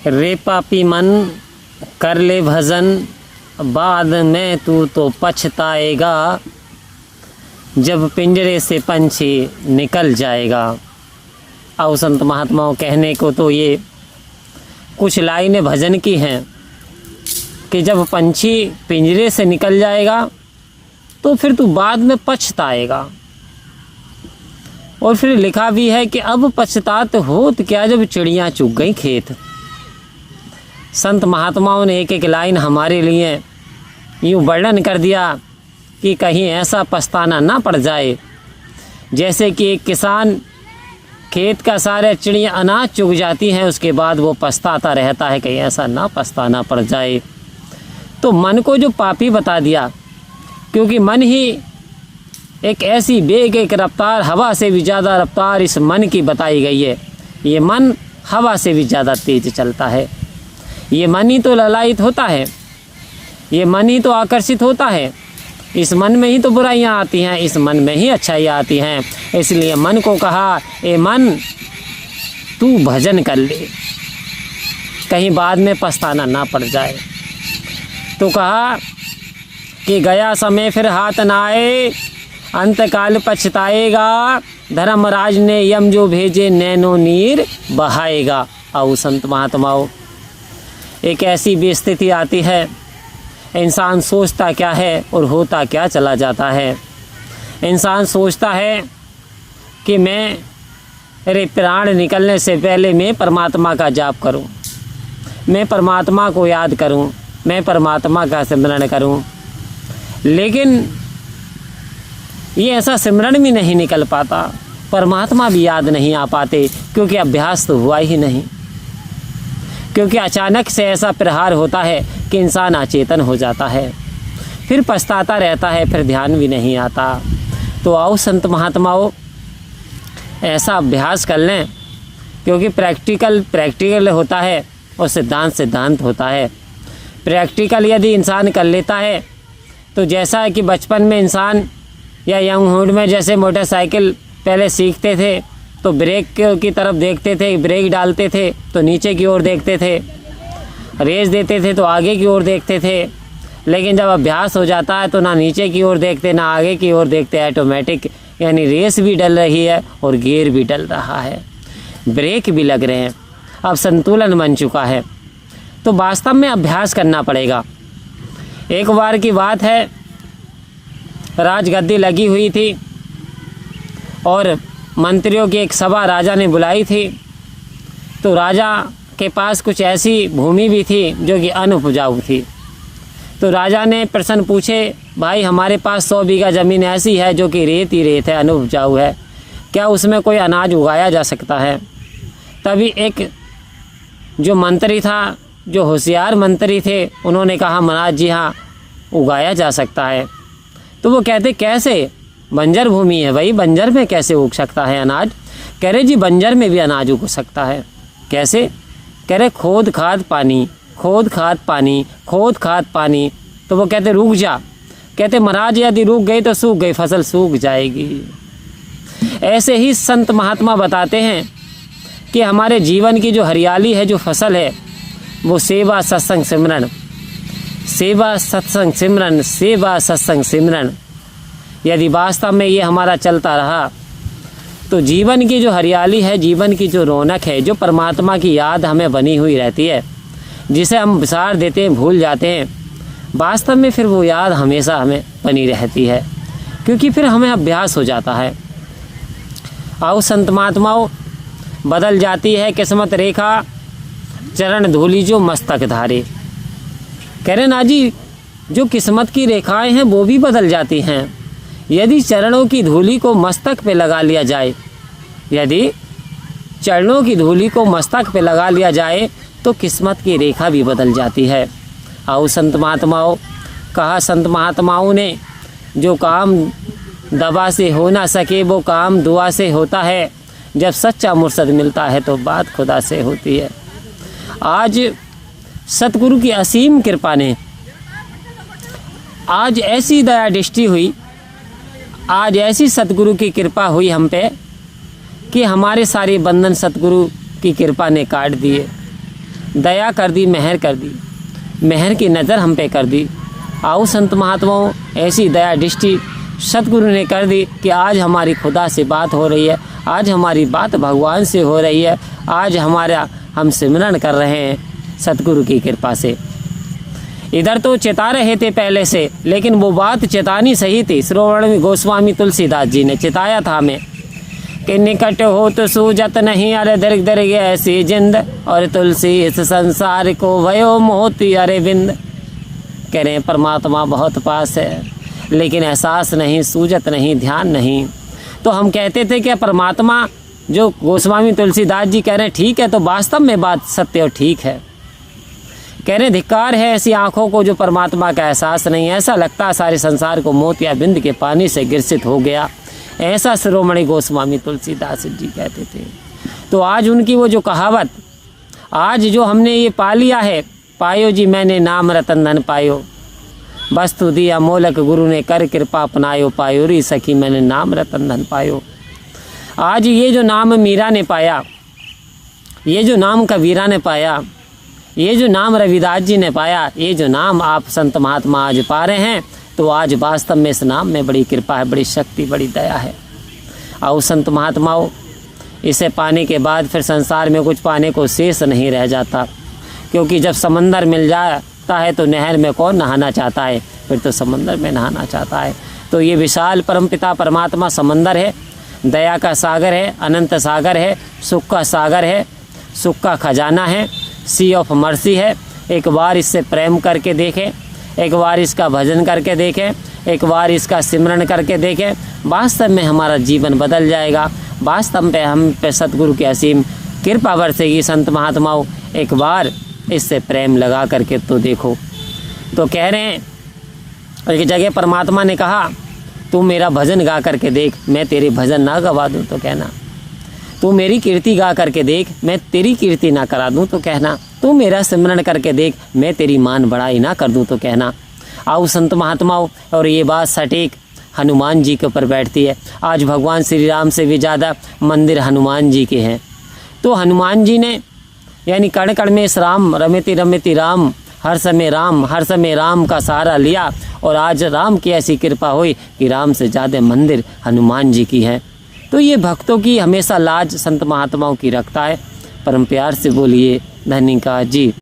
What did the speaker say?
रे पापी मन कर ले भजन, बाद में तू तो पछताएगा, जब पिंजरे से पंछी निकल जाएगा। और संत महात्माओं कहने को तो ये कुछ लाइनें भजन की हैं कि जब पंछी पिंजरे से निकल जाएगा तो फिर तू बाद में पछताएगा। और फिर लिखा भी है कि अब पछतात होत क्या जब चिड़ियाँ चुग गई खेत। संत महात्माओं ने एक एक लाइन हमारे लिए यूँ वर्णन कर दिया कि कहीं ऐसा पछताना ना पड़ जाए। जैसे कि एक किसान खेत का सारे चिड़ियाँ अनाज चुग जाती हैं, उसके बाद वो पछताता रहता है, कहीं ऐसा ना पछताना पड़ जाए। तो मन को जो पापी बता दिया, क्योंकि मन ही एक ऐसी बेग, एक रफ्तार, हवा से भी ज़्यादा रफ्तार इस मन की बताई गई है। ये मन हवा से भी ज़्यादा तेज चलता है। ये मन ही तो ललायित होता है, ये मन ही तो आकर्षित होता है। इस मन में ही तो बुराइयां आती हैं, इस मन में ही अच्छाइयाँ आती हैं। इसलिए मन को कहा, ए मन तू भजन कर ले, कहीं बाद में पछताना ना पड़ जाए। तो कहा कि गया समय फिर हाथ ना आए, अंतकाल पछताएगा, धर्मराज ने यम जो भेजे नैनो नीर बहाएगा। आओ संत महात्माओं, एक ऐसी भी स्थिति आती है, इंसान सोचता क्या है और होता क्या चला जाता है। इंसान सोचता है कि मेरे प्राण निकलने से पहले मैं परमात्मा का जाप करूं, मैं परमात्मा को याद करूं, मैं परमात्मा का सिमरन करूं। लेकिन ये ऐसा सिमरन भी नहीं निकल पाता, परमात्मा भी याद नहीं आ पाते, क्योंकि अभ्यास तो हुआ ही नहीं। क्योंकि अचानक से ऐसा प्रहार होता है कि इंसान अचेतन हो जाता है, फिर पछताता रहता है, फिर ध्यान भी नहीं आता। तो आओ संत महात्माओं, ऐसा अभ्यास कर लें, क्योंकि प्रैक्टिकल होता है और सिद्धांत होता है। प्रैक्टिकल यदि इंसान कर लेता है तो जैसा है कि बचपन में इंसान या यंग हुड में जैसे मोटरसाइकिल पहले सीखते थे तो ब्रेक की तरफ देखते थे, ब्रेक डालते थे तो नीचे की ओर देखते थे, रेस देते थे तो आगे की ओर देखते थे। लेकिन जब अभ्यास हो जाता है तो ना नीचे की ओर देखते ना आगे की ओर देखते, ऑटोमेटिक यानी रेस भी डल रही है और गियर भी डल रहा है, ब्रेक भी लग रहे हैं, अब संतुलन बन चुका है। तो वास्तव में अभ्यास करना पड़ेगा। एक बार की बात है, राजगद्दी लगी हुई थी और मंत्रियों की एक सभा राजा ने बुलाई थी। तो राजा के पास कुछ ऐसी भूमि भी थी जो कि अनउपजाऊ थी। तो राजा ने प्रश्न पूछे, भाई हमारे पास 100 बीघा ज़मीन ऐसी है जो कि रेत ही रेत है, अनउपजाऊ है, क्या उसमें कोई अनाज उगाया जा सकता है? तभी एक जो मंत्री था, जो होशियार मंत्री थे, उन्होंने कहा, महाराज जी हाँ, उगाया जा सकता है। तो वो कहते, कैसे? बंजर भूमि है भाई, बंजर में कैसे उग सकता है अनाज? कह रहे जी बंजर में भी अनाज उग सकता है। कैसे? कह रहे खोद खाद पानी, खोद खाद पानी, खोद खाद पानी। तो वो कहते रुक जा। कहते महाराज यदि रुक गई तो सूख गई, फसल सूख जाएगी। ऐसे ही संत महात्मा बताते हैं कि हमारे जीवन की जो हरियाली है, जो फसल है, वो सेवा सत्संग सिमरन, सेवा सत्संग सिमरन, सेवा सत्संग सिमरन। यदि वास्तव में ये हमारा चलता रहा तो जीवन की जो हरियाली है, जीवन की जो रौनक है, जो परमात्मा की याद हमें बनी हुई रहती है, जिसे हम विसार देते हैं, भूल जाते हैं, वास्तव में फिर वो याद हमेशा हमें बनी रहती है, क्योंकि फिर हमें अभ्यास हो जाता है। आओ संत महात्माओं, बदल जाती है किस्मत रेखा, चरण धूली जो मस्तक धारे। कह रहे ना जी, जो किस्मत की रेखाएं हैं वो भी बदल जाती हैं। यदि चरणों की धूली को मस्तक पे लगा लिया जाए, यदि चरणों की धूली को मस्तक पे लगा लिया जाए तो किस्मत की रेखा भी बदल जाती है। आओ संत महात्माओं, कहा संत महात्माओं ने, जो काम दवा से हो ना सके वो काम दुआ से होता है, जब सच्चा मुर्शद मिलता है तो बात खुदा से होती है। आज सतगुरु की असीम कृपा ने आज ऐसी दया दृष्टि हुई, आज ऐसी सतगुरु की कृपा हुई हम पे कि हमारे सारे बंधन सतगुरु की कृपा ने काट दिए। दया कर दी, मेहर कर दी, मेहर की नज़र हम पे कर दी। आओ संत महात्माओं, ऐसी दया दृष्टि सतगुरु ने कर दी कि आज हमारी खुदा से बात हो रही है, आज हमारी बात भगवान से हो रही है, आज हमारा हम सिमरन कर रहे हैं सतगुरु की कृपा से। इधर तो चिता रहे थे पहले से, लेकिन वो बात चितानी सही थी। श्रोमणी गोस्वामी तुलसीदास जी ने चिताया था हमें कि निकट हो तो सूझत नहीं, अरे दर्ग दर्ग ऐसी जिंद, और तुलसी इस संसार को भयो मोती अरे बिंद। कह रहे हैं परमात्मा बहुत पास है, लेकिन एहसास नहीं, सूझत नहीं, ध्यान नहीं। तो हम कहते थे कि परमात्मा, जो गोस्वामी तुलसीदास जी कह रहे हैं ठीक है, तो वास्तव में बात सत्य और ठीक है। कह रहे धिक्कार है ऐसी आँखों को जो परमात्मा का एहसास नहीं है, ऐसा लगता है सारे संसार को मोतिया बिंद के पानी से ग्रसित हो गया। ऐसा श्रोमणी गोस्वामी तुलसीदास जी कहते थे। तो आज उनकी वो जो कहावत, आज जो हमने ये पा लिया है, पायो जी मैंने नाम रतन धन पायो, वस्तु दिया मोलक गुरु ने कर कृपा अपनायो, पायो री सखी मैंने नाम रतन धन पायो। आज ये जो नाम मीरा ने पाया, ये जो नाम कबीरा ने पाया, ये जो नाम रविदास जी ने पाया, ये जो नाम आप संत महात्मा आज पा रहे हैं, तो आज वास्तव में इस नाम में बड़ी कृपा है, बड़ी शक्ति, बड़ी दया है। आओ संत महात्माओं, इसे पाने के बाद फिर संसार में कुछ पाने को शेष नहीं रह जाता, क्योंकि जब समंदर मिल जाता है तो नहर में कौन नहाना चाहता है, फिर तो समंदर में नहाना चाहता है। तो ये विशाल परमपिता परमात्मा समंदर है, दया का सागर है, अनंत सागर है, सुख का सागर है, सुख का खजाना है, सी ऑफ मर्सी है। एक बार इससे प्रेम करके देखें, एक बार इसका भजन करके देखें, एक बार इसका सिमरन करके देखें, वास्तव में हमारा जीवन बदल जाएगा। वास्तव में हम पे सतगुरु की असीम कृपा बरसेगी। संत महात्माओं, एक बार इससे प्रेम लगा करके तो देखो। तो कह रहे हैं, एक जगह परमात्मा ने कहा, तू मेरा भजन गा करके देख, मैं तेरे भजन ना गवा दूँ तो कहना। तू मेरी कीर्ति गा करके देख, मैं तेरी कीर्ति ना करा दूँ तो कहना। तू मेरा सिमरन करके देख, मैं तेरी मान बढ़ाई ना कर दूँ तो कहना। आओ संत महात्माओं, और ये बात सटीक हनुमान जी के ऊपर बैठती है। आज भगवान श्री राम से भी ज़्यादा मंदिर हनुमान जी के हैं। तो हनुमान जी ने यानी कण कण में इस राम रमति रमति राम, हर समय राम, हर समय राम का सहारा लिया, और आज राम की ऐसी कृपा हुई कि राम से ज़्यादा मंदिर हनुमान जी की है। तो ये भक्तों की हमेशा लाज संत महात्माओं की रखता है। परम प्यार से बोलिए धन्यवाद जी।